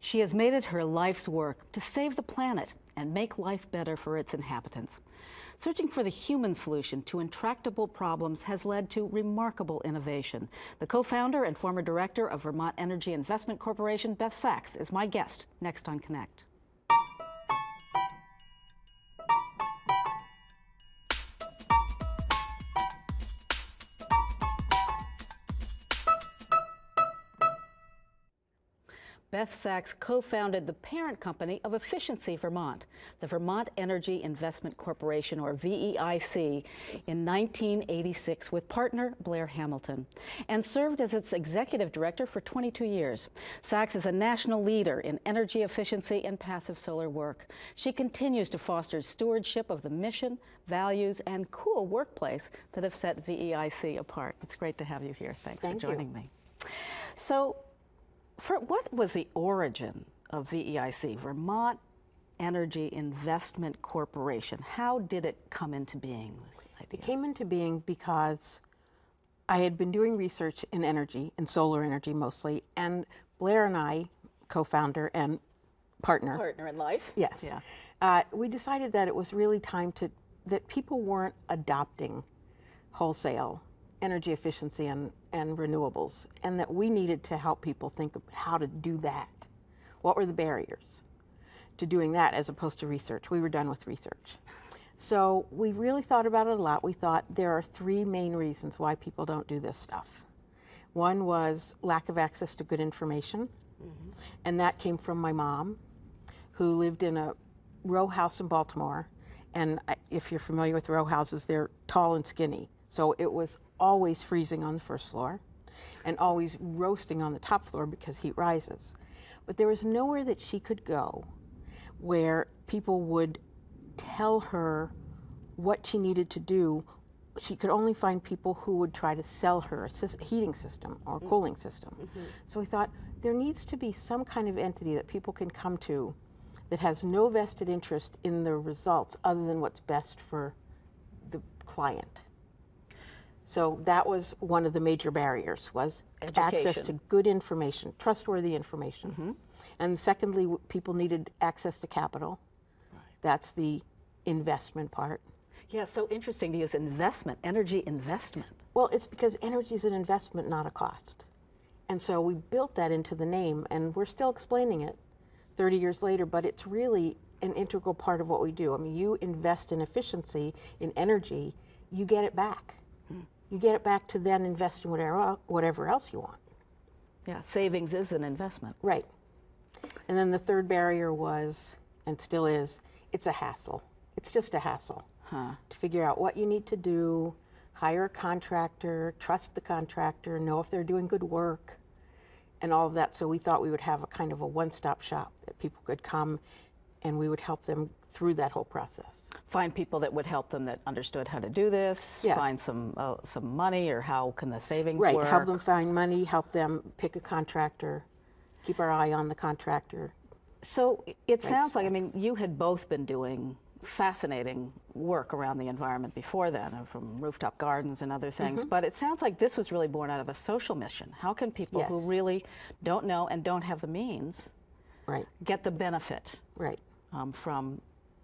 She has made it her life's work to save the planet and make life better for its inhabitants. Searching for the human solution to intractable problems has led to remarkable innovation. The co-founder and former director of Vermont Energy Investment Corporation, Beth Sachs, is my guest next on Connect. Beth Sachs co-founded the parent company of Efficiency Vermont, the Vermont Energy Investment Corporation, or VEIC, in 1986 with partner Blair Hamilton, and served as its executive director for 22 years. Sachs is a national leader in energy efficiency and passive solar work. She continues to foster stewardship of the mission, values, and cool workplace that have set VEIC apart. It's great to have you here. Thanks for joining me. So, what was the origin of VEIC, Vermont Energy Investment Corporation? How did it come into being, this idea? It came into being because I had been doing research in energy, in solar energy mostly, and Blair and I, co-founder and partner. Partner in life. Yes. Yeah. We decided that it was really time that people weren't adopting wholesale energy efficiency and renewables, and that we needed to help people think of how to do that. What were the barriers to doing that as opposed to research? We were done with research. So we really thought about it a lot. We thought there are three main reasons why people don't do this stuff. One was lack of access to good information, and that came from my mom, who lived in a row house in Baltimore. And if you're familiar with row houses, they're tall and skinny. So it was always freezing on the first floor and always roasting on the top floor because heat rises. But there was nowhere that she could go where people would tell her what she needed to do. She could only find people who would try to sell her a heating system or cooling system. So we thought there needs to be some kind of entity that people can come to that has no vested interest in the results other than what's best for the client. So that was one of the major barriers, was access to good information, trustworthy information. And secondly, people needed access to capital. That's the investment part. Yeah, so interesting to use investment, energy investment. Well, it's because energy is an investment, not a cost. And so we built that into the name, and we're still explaining it 30 years later, but it's really an integral part of what we do. I mean, you invest in efficiency, in energy, you get it back. You get it back to then invest in whatever else you want. Yeah, savings is an investment. Right. And then the third barrier was, and still is, it's a hassle. It's just a hassle to figure out what you need to do, hire a contractor, trust the contractor, know if they're doing good work, and all of that. So we thought we would have a kind of a one-stop shop that people could come and we would help them through that whole process. Find people that would help them that understood how to do this, find some money, or how can the savings work. Right, help them find money, help them pick a contractor, keep our eye on the contractor. So it sounds like, I mean, you had both been doing fascinating work around the environment before then, from rooftop gardens and other things, but it sounds like this was really born out of a social mission. How can people who really don't know and don't have the means get the benefit from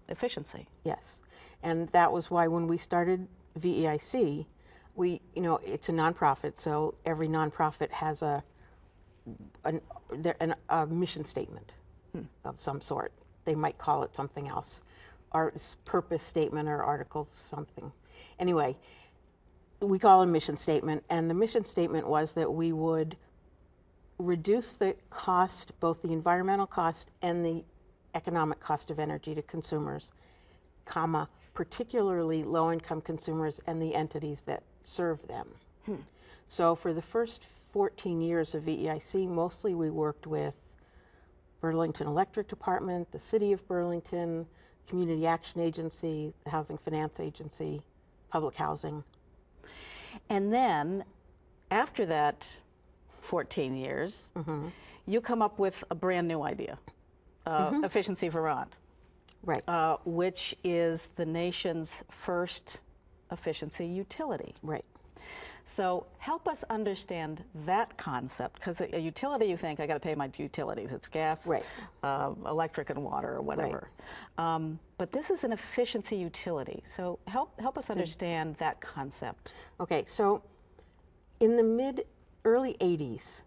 efficiency? Yes, and that was why when we started VEIC, it's a nonprofit, so every nonprofit has a mission statement of some sort. They might call it something else, or purpose statement or articles, something. Anyway, we call it a mission statement, and the mission statement was that we would reduce the cost, both the environmental cost and the economic cost of energy to consumers, particularly low-income consumers and the entities that serve them. So for the first 14 years of VEIC, mostly we worked with Burlington Electric Department, the City of Burlington, Community Action Agency, the Housing Finance Agency, public housing. And then after that 14 years, you come up with a brand new idea. Efficiency Vermont, which is the nation's first efficiency utility. So help us understand that concept, because a utility, you think, I got to pay my utilities. It's gas, Right. Electric and water or whatever. Right. But this is an efficiency utility. So help us understand that concept. Okay, so in the early 80s,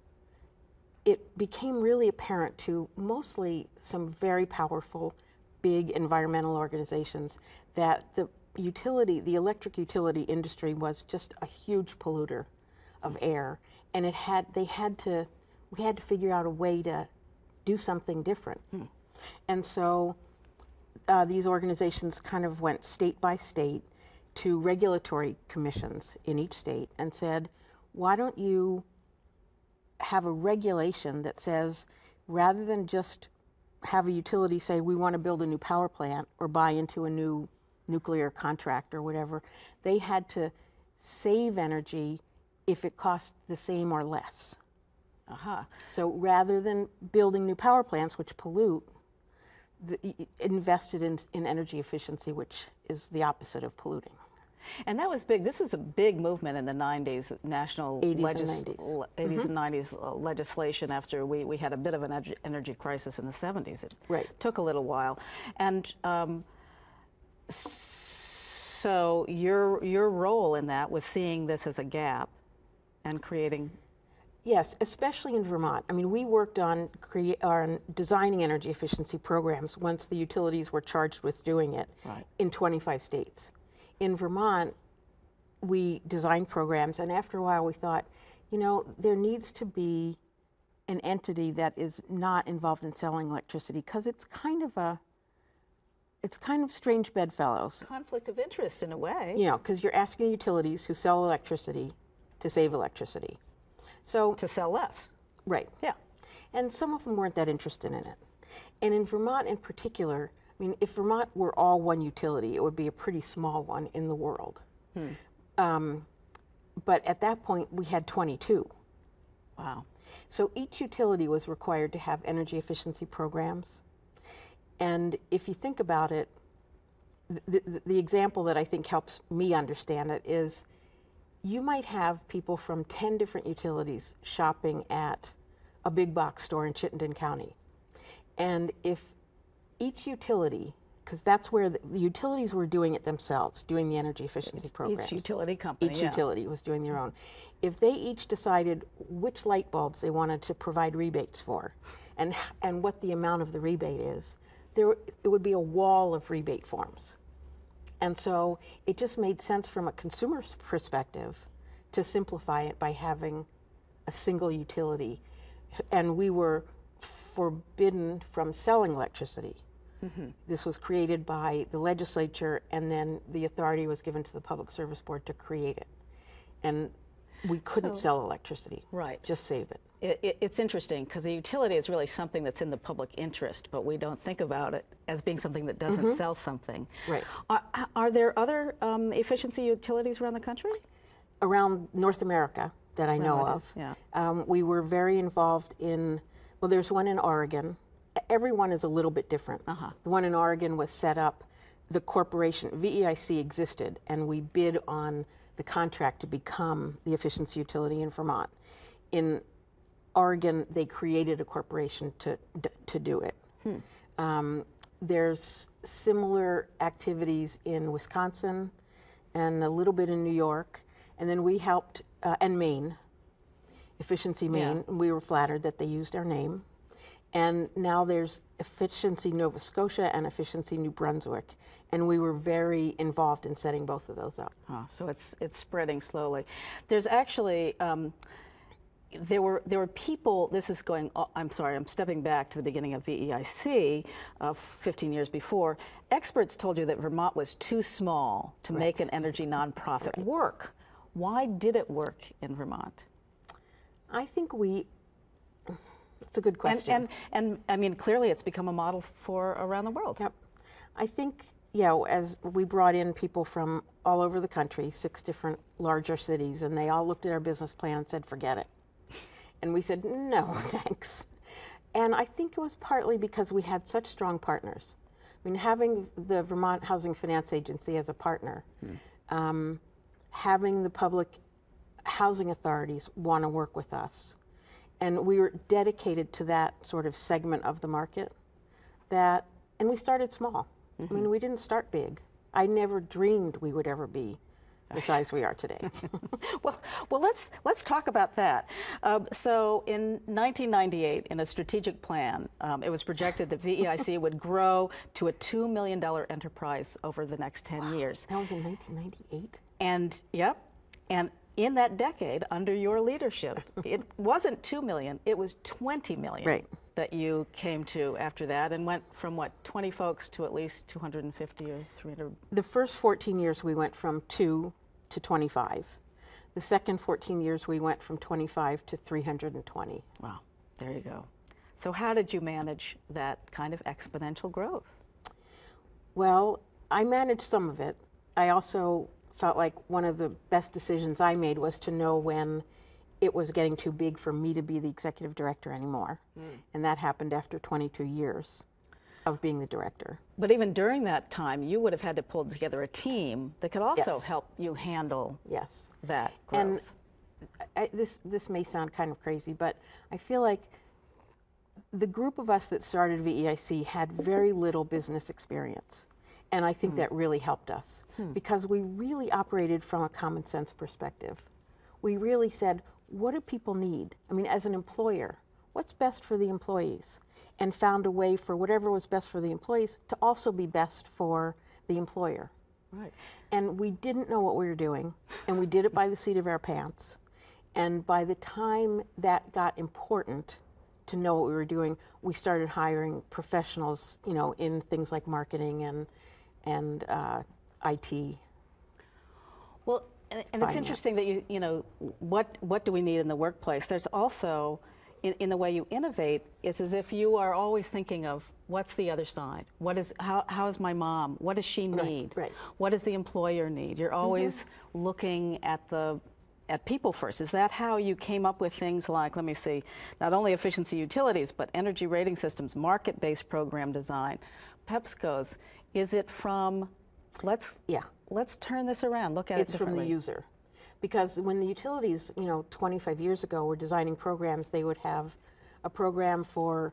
it became really apparent to mostly some very powerful, big environmental organizations that the electric utility industry was just a huge polluter of air, and we had to figure out a way to do something different. And so these organizations kind of went state by state to regulatory commissions in each state and said, why don't you have a regulation that says, rather than just have a utility say we want to build a new power plant or buy into a new nuclear contract or whatever, they had to save energy if it cost the same or less. So rather than building new power plants, which pollute, invested in energy efficiency, which is the opposite of polluting. And that was big. This was a big movement in the 90s, national 80s and 90s legislation after we had a bit of an energy crisis in the 70s. It took a little while. And so your role in that was seeing this as a gap and creating. Yes, especially in Vermont. I mean, we worked on designing energy efficiency programs once the utilities were charged with doing it in 25 states. In Vermont, we designed programs, and after a while we thought, you know, there needs to be an entity that is not involved in selling electricity, because it's kind of strange bedfellows. Conflict of interest in a way. You know, because you're asking the utilities who sell electricity to save electricity. So to sell less. Right. Yeah. And some of them weren't that interested in it. And in Vermont in particular, I mean, if Vermont were all one utility, it would be a pretty small one in the world. But at that point, we had 22. Wow. So each utility was required to have energy efficiency programs. And if you think about it, the example that I think helps me understand it is you might have people from 10 different utilities shopping at a big box store in Chittenden County. And if each utility, because that's where the utilities were doing it themselves, doing the energy efficiency programs. Each utility company, Each utility was doing their own. If they each decided which light bulbs they wanted to provide rebates for and what the amount of the rebate is, it would be a wall of rebate forms. And so it just made sense from a consumer's perspective to simplify it by having a single utility. And we were forbidden from selling electricity. This was created by the legislature, and then the authority was given to the Public Service Board to create it. And we couldn't sell electricity, just save it. It's interesting, because a utility is really something that's in the public interest, but we don't think about it as being something that doesn't sell something. Right. Are there other efficiency utilities around the country? Around North America that I know of. Yeah. We were very involved in, well, there's one in Oregon. Every one is a little bit different. The one in Oregon was set up, the corporation, VEIC existed, and we bid on the contract to become the efficiency utility in Vermont. In Oregon, they created a corporation to do it. There's similar activities in Wisconsin and a little bit in New York. And then we helped, and Maine, Efficiency Maine, and we were flattered that they used our name. And now there's Efficiency Nova Scotia and Efficiency New Brunswick. And we were very involved in setting both of those up. So it's spreading slowly. There's actually, there were people, this is going, I'm sorry, I'm stepping back to the beginning of VEIC, 15 years before. Experts told you that Vermont was too small to make an energy nonprofit work. Why did it work in Vermont? I think it's a good question. And I mean, clearly it's become a model for around the world. Yep. I think, as we brought in people from all over the country, 6 different larger cities, and they all looked at our business plan and said, forget it. And we said, no, thanks. And I think it was partly because we had such strong partners. I mean, having the Vermont Housing Finance Agency as a partner, having the public housing authorities want to work with us. And we were dedicated to that sort of segment of the market and we started small. I mean, we didn't start big. I never dreamed we would ever be the size we are today. well, let's talk about that. So in 1998, in a strategic plan, it was projected that VEIC would grow to a $2 million enterprise over the next 10 years. That was in 1998? And, yep, and in that decade, under your leadership, it wasn't 2 million, it was 20 million. Right. That you came to after that, and went from what, 20 folks to at least 250 or 300? The first 14 years we went from 2 to 25. The second 14 years we went from 25 to 320. Wow, there you go. So how did you manage that kind of exponential growth? Well, I managed some of it. I also felt like one of the best decisions I made was to know when it was getting too big for me to be the executive director anymore. And that happened after 22 years of being the director. But even during that time, you would have had to pull together a team that could also help you handle that growth. And this may sound kind of crazy, but I feel like the group of us that started VEIC had very little business experience. And I think that really helped us because we really operated from a common sense perspective. We really said, what do people need? I mean, as an employer, what's best for the employees? And found a way for whatever was best for the employees to also be best for the employer. Right. And we didn't know what we were doing, and we did it by the seat of our pants. And by the time that got important to know what we were doing, we started hiring professionals, you know, in things like marketing and IT. Well, and it's interesting that you know, what do we need in the workplace? There's also, in the way you innovate, it's as if you are always thinking of what's the other side? How is my mom? What does she need? Right. What does the employer need? You're always looking at people first. Is that how you came up with things like, let me see, not only efficiency utilities, but energy rating systems, market-based program design, PEPSCOs? Is it from, let's turn this around, look at it differently? It's from the user. Because when the utilities, you know, 25 years ago were designing programs, they would have a program for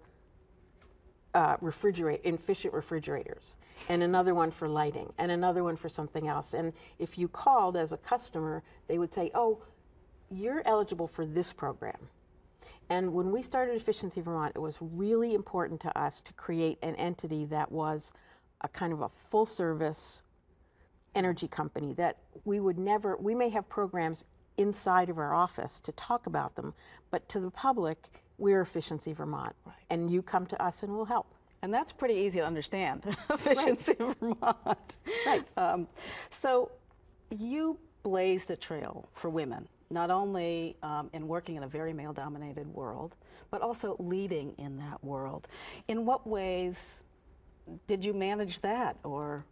efficient refrigerators, and another one for lighting, and another one for something else. And if you called as a customer, they would say, oh, you're eligible for this program. And when we started Efficiency Vermont, it was really important to us to create an entity that was a kind of a full service energy company, that we may have programs inside of our office to talk about them, but to the public, we're Efficiency Vermont. Right. And you come to us and we'll help. And that's pretty easy to understand, Efficiency Vermont. Right. So you blazed a trail for women, not only in working in a very male-dominated world, but also leading in that world. In what ways did you manage that, or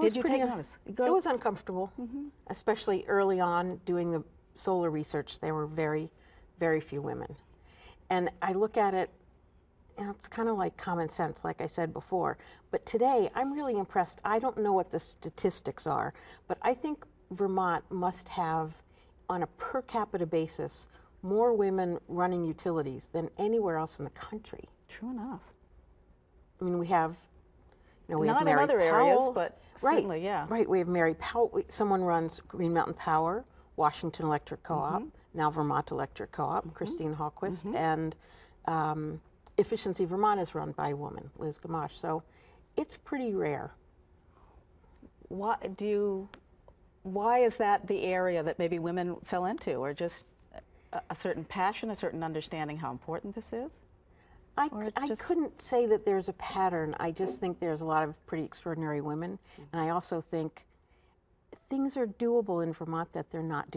did you take notice? It was uncomfortable, especially early on doing the solar research. There were very, very few women. And I look at it, and it's kind of like common sense, like I said before. But today, I'm really impressed. I don't know what the statistics are, but I think Vermont must have, on a per capita basis, more women running utilities than anywhere else in the country. True enough. I mean, we have, you know, we not have Mary in other Powell, areas, but certainly, yeah. Right, we have Mary Powell. Someone runs Green Mountain Power, Washington Electric Co-op, now Vermont Electric Co-op, Christine Hallquist, and Efficiency Vermont is run by a woman, Liz Gamache. So it's pretty rare. Why is that the area that maybe women fell into, or just a certain passion, a certain understanding how important this is? I couldn't say that there's a pattern. I just think there's a lot of pretty extraordinary women, and I also think things are doable in Vermont that they're not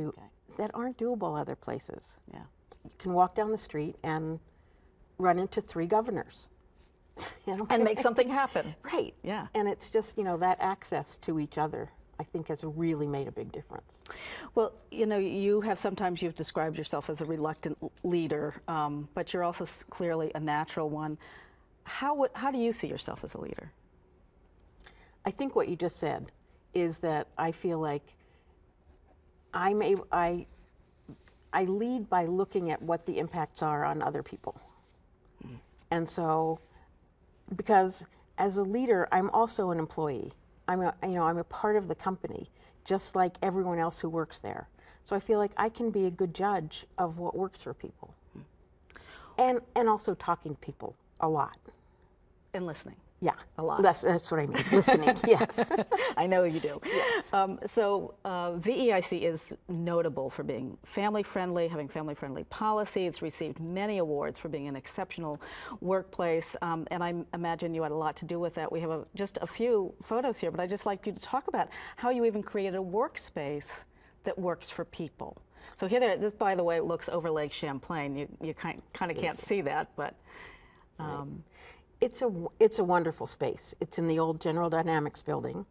that aren't doable other places. Yeah, you can walk down the street and run into 3 governors, you know, and make something happen. Right. Yeah. And it's just, you know, that access to each other, I think, has really made a big difference. Well, you know, you've described yourself as a reluctant leader, but you're also clearly a natural one. How do you see yourself as a leader? I think what you just said is that I feel like I lead by looking at what the impacts are on other people. And so, because as a leader, I'm also an employee. I'm a part of the company, just like everyone else who works there. So I feel like I can be a good judge of what works for people. And also talking to people a lot. And listening. Yeah, a lot. That's what I mean. Listening, yes. I know you do. Yes. VEIC is notable for being family-friendly, having family-friendly policy. It's received many awards for being an exceptional workplace, and I imagine you had a lot to do with that. We have just a few photos here, but I'd just like you to talk about how you even created a workspace that works for people. So here, this, by the way, looks over Lake Champlain. You kind of can't see that, but. Right. It's a wonderful space. It's in the old General Dynamics building,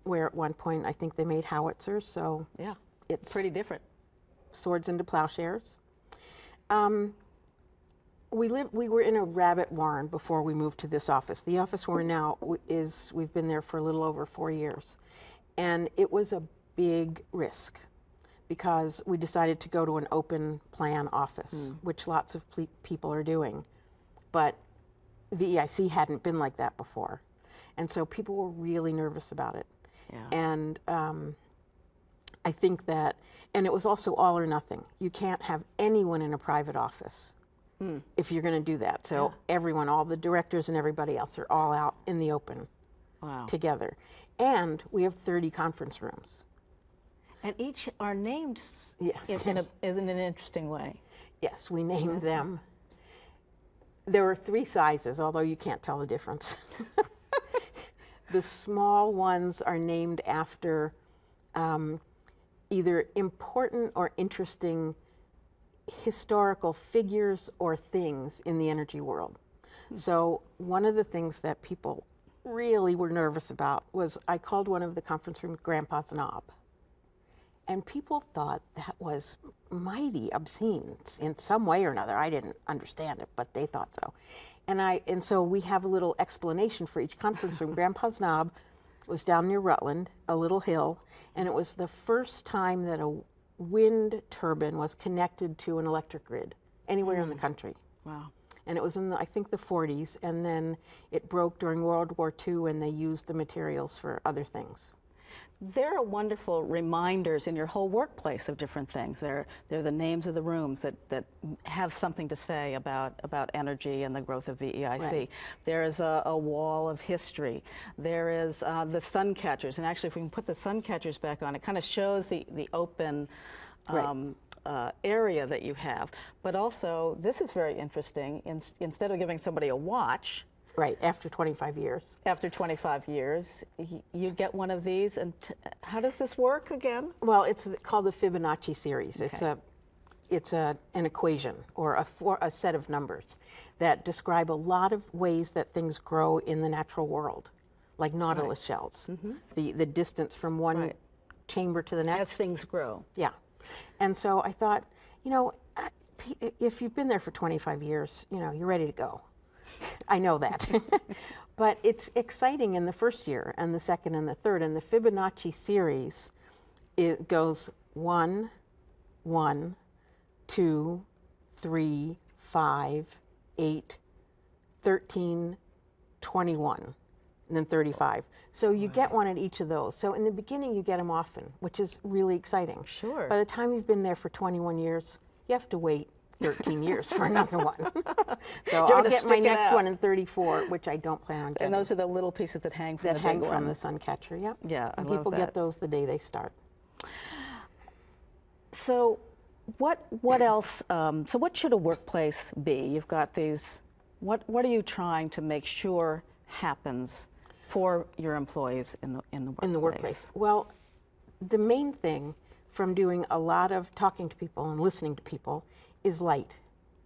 where at one point I think they made howitzers. So yeah, it's pretty different. Swords into plowshares. We were in a rabbit warren before we moved to this office. The office we're now we've been there for a little over 4 years, and it was a big risk because we decided to go to an open plan office, which lots of people are doing, but VEIC hadn't been like that before. And so people were really nervous about it. Yeah. And I think that, and it was also all or nothing. You can't have anyone in a private office if you're going to do that. So everyone, all the directors and everybody else are all out in the open together. And we have 30 conference rooms. And each are named in an interesting way. Yes, we named them. There were 3 sizes, although you can't tell the difference. The small ones are named after either important or interesting historical figures or things in the energy world. So one of the things that people really were nervous about was I called one of the conference rooms Grandpa's Knob. And people thought that was mighty obscene in some way or another. I didn't understand it, but they thought so. And so we have a little explanation for each conference room. Grandpa's Knob was down near Rutland, a little hill, and it was the first time that a wind turbine was connected to an electric grid anywhere in the country. Wow. And it was in, I think, the 40s, and then it broke during World War II, and they used the materials for other things. There are wonderful reminders in your whole workplace of different things. They're the names of the rooms that have something to say about energy and the growth of VEIC. Right. There is a wall of history. There is the sun catchers. And actually, if we can put the sun catchers back on, it kind of shows the open area that you have. But also, this is very interesting. Instead of giving somebody a watch, right, after 25 years. After 25 years, you get one of these, and how does this work again? Well, it's called the Fibonacci Series. Okay. It's an equation or a set of numbers that describe a lot of ways that things grow in the natural world, like nautilus shells, the distance from one chamber to the next. As things grow. Yeah. And so I thought, you know, if you've been there for 25 years, you know, you're ready to go. I know that. But it's exciting in the first year and the second and the third. And the Fibonacci series, it goes 1, 1, 2, 3, 5, 8, 13, 21, and then 35. So you get one at each of those. So in the beginning, you get them often, which is really exciting. Sure. By the time you've been there for 21 years, you have to wait 13 years for another one. So I'll get my next one in 34, which I don't plan on getting. And those are the little pieces that hang from the big one. That hang from the sun catcher, yep. Yeah, and people get those the day they start. So what else, so what should a workplace be? You've got these, what are you trying to make sure happens for your employees in the workplace? In the workplace. Well, the main thing from doing a lot of talking to people and listening to people is light.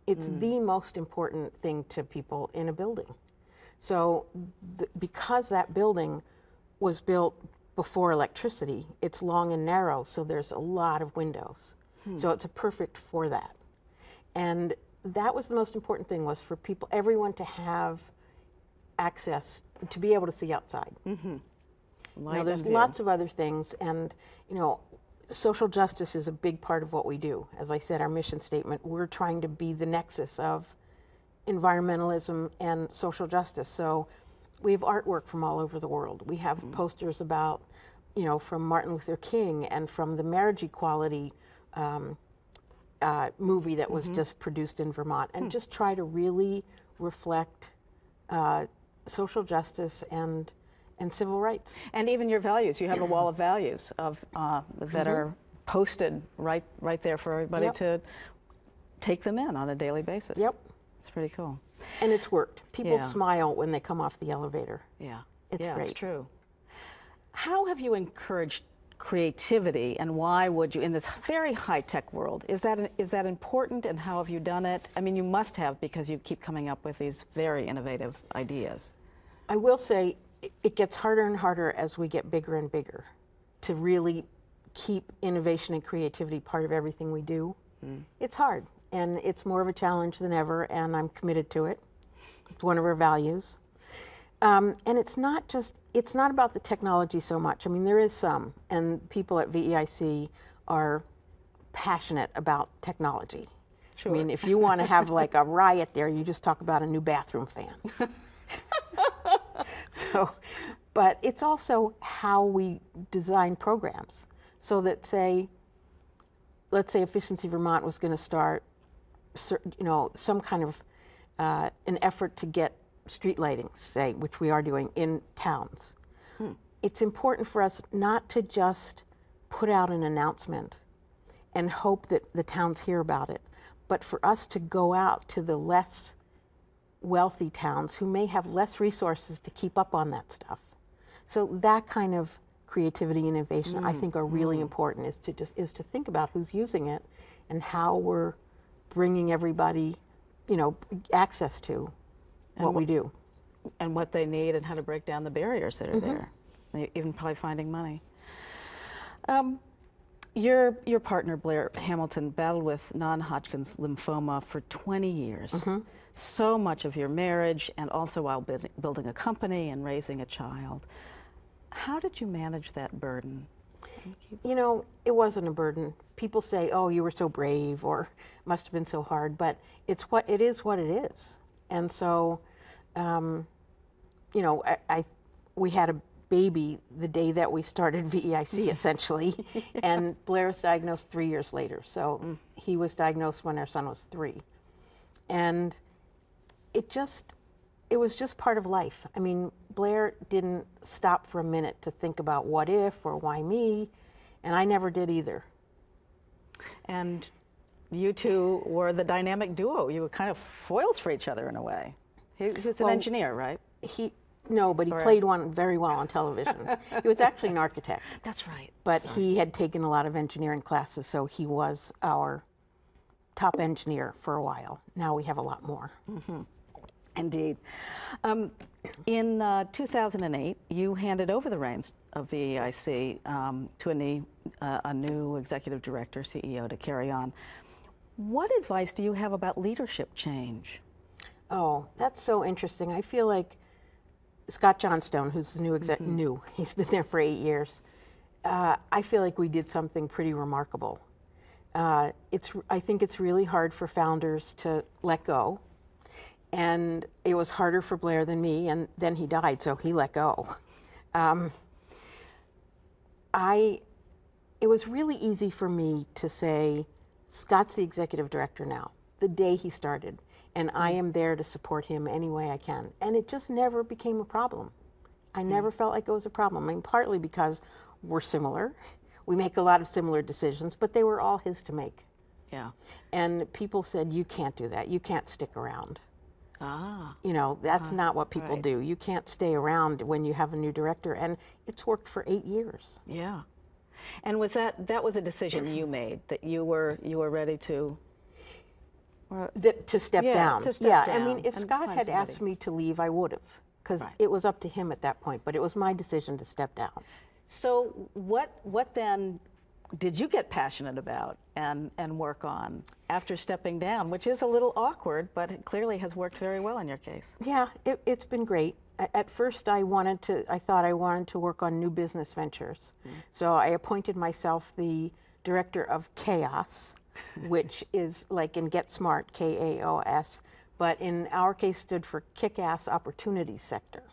It's the most important thing to people in a building. So because that building was built before electricity, it's long and narrow, so there's a lot of windows. So it's perfect for that. And that was the most important thing, was for people, everyone to have access, to be able to see outside. Now there's lots of other things, and you know, social justice is a big part of what we do. As I said, our mission statement, we're trying to be the nexus of environmentalism and social justice. So we have artwork from all over the world. We have posters about, you know, from Martin Luther King and from the marriage equality movie that was just produced in Vermont, and just try to really reflect social justice and civil rights. And even your values. You have a wall of values of that are posted right there for everybody to take them in on a daily basis. Yep. It's pretty cool. And it's worked. People smile when they come off the elevator. Yeah. It's great. It's true. How have you encouraged creativity, and why would you, in this very high-tech world, is that important, and how have you done it? I mean, you must have, because you keep coming up with these very innovative ideas. I will say it gets harder and harder as we get bigger and bigger to really keep innovation and creativity part of everything we do. It's hard, and it's more of a challenge than ever, and I'm committed to it. It's one of our values. And it's not about the technology so much. I mean, there is some, and people at VEIC are passionate about technology. Sure. I mean, if you want to have like a riot there, you just talk about a new bathroom fan. So, but it's also how we design programs. So that, let's say Efficiency Vermont was going to start, you know, some kind of an effort to get street lighting, say, which we are doing in towns. It's important for us not to just put out an announcement and hope that the towns hear about it, but for us to go out to the less wealthy towns who may have less resources to keep up on that stuff. So that kind of creativity and innovation, I think, are really important, is to think about who's using it and how we're bringing everybody, you know, access to what we do. And what they need, and how to break down the barriers that are there. Even probably finding money. Your partner, Blair Hamilton, battled with non-Hodgkin's lymphoma for 20 years. So much of your marriage, and also while building a company and raising a child. How did you manage that burden? You know, it wasn't a burden. People say, oh, you were so brave, or must have been so hard, but it is what it is. And so, you know, we had a baby the day that we started VEIC, essentially, and Blair was diagnosed 3 years later. So he was diagnosed when our son was 3. And it was just part of life. I mean, Blair didn't stop for a minute to think about what if or why me, and I never did either. And you two were the dynamic duo. You were kind of foils for each other in a way. He was an engineer, right? No, but he played one very well on television. He was actually an architect. That's right. But he had taken a lot of engineering classes, so he was our top engineer for a while. Now we have a lot more. Indeed. In 2008, you handed over the reins of VEIC to a new executive director, CEO, to carry on. What advice do you have about leadership change? Oh, that's so interesting. I feel like Scott Johnstone, who's the new he's been there for 8 years. I feel like we did something pretty remarkable. I think it's really hard for founders to let go. And it was harder for Blair than me, and then he died, so he let go. It was really easy for me to say, Scott's the executive director now, the day he started, and I am there to support him any way I can. And it just never became a problem. I never felt like it was a problem. I mean, partly because we're similar. We make a lot of similar decisions, but they were all his to make. Yeah. And people said, you can't do that. You can't stick around. Ah. You know, that's not what people do. You can't stay around when you have a new director, and it's worked for 8 years. Yeah. And was that was a decision you made, that you were ready to step down? To step down. I mean, if Scott had asked me to leave, I would have, because it was up to him at that point, but it was my decision to step down. So what then did you get passionate about and work on after stepping down, which is a little awkward, but it clearly has worked very well in your case? Yeah, it's been great. At first, I thought I wanted to work on new business ventures. So I appointed myself the director of Chaos, which is like in Get Smart, KAOS, but in our case stood for Kick-Ass Opportunity Sector.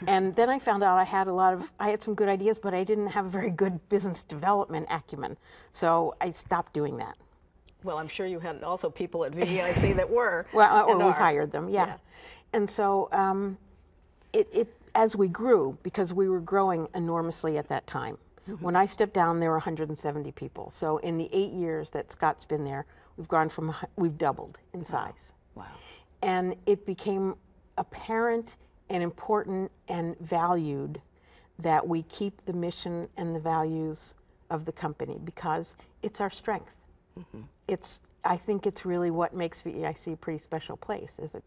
And then I found out I had some good ideas, but I didn't have a very good business development acumen. So I stopped doing that. Well, I'm sure you had also people at VEIC that were. Well, or we hired them, yeah. And so as we grew, because we were growing enormously at that time, when I stepped down, there were 170 people. So in the 8 years that Scott's been there, we've doubled in size. Wow. And it became apparent and important and valued that we keep the mission and the values of the company, because it's our strength. I think it's really what makes VEIC a pretty special place, is that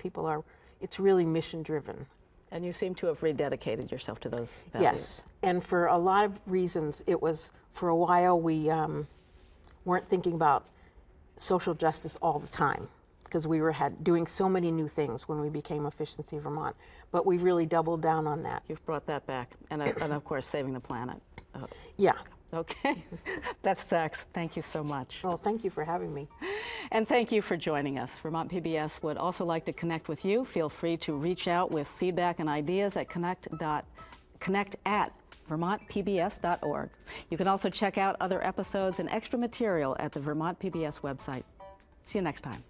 it's really mission driven. And you seem to have rededicated yourself to those values. Yes, and for a lot of reasons, it was, for a while we weren't thinking about social justice all the time, because we were doing so many new things when we became Efficiency Vermont, but we really doubled down on that. You've brought that back, and of course saving the planet. Yeah. Okay. Beth Sachs, thank you so much. Well, thank you for having me. And thank you for joining us. Vermont PBS would also like to connect with you. Feel free to reach out with feedback and ideas at connect@vermontpbs.org. You can also check out other episodes and extra material at the Vermont PBS website. See you next time.